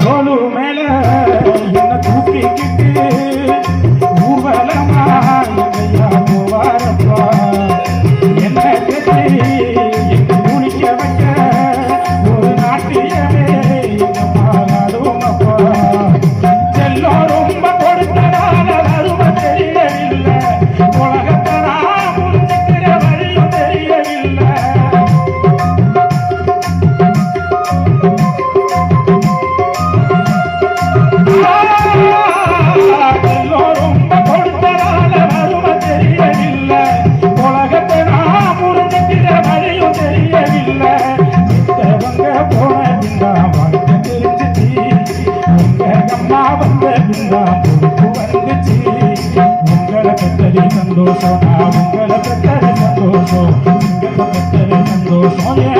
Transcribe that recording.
தோளு மேல என்ன தூக்கிக்கிட்டு ஊர்வலமா எங்கையா போவாரப்பா என்ன கட்டி என்ன குளிக்க வைக்க ஒரு நாட்டியமே இந்த மாறாடும் அப்பா செல்லம் ரொம்ப கொடுத்தனால அருமை தெரியவில்லை உலகத்தை நான் புரிஞ்சுக்கிற வழியும் தெரியவில்லை சந்தோஷம் உங்களை பெற்ற சந்தோஷம் சந்தோஷம்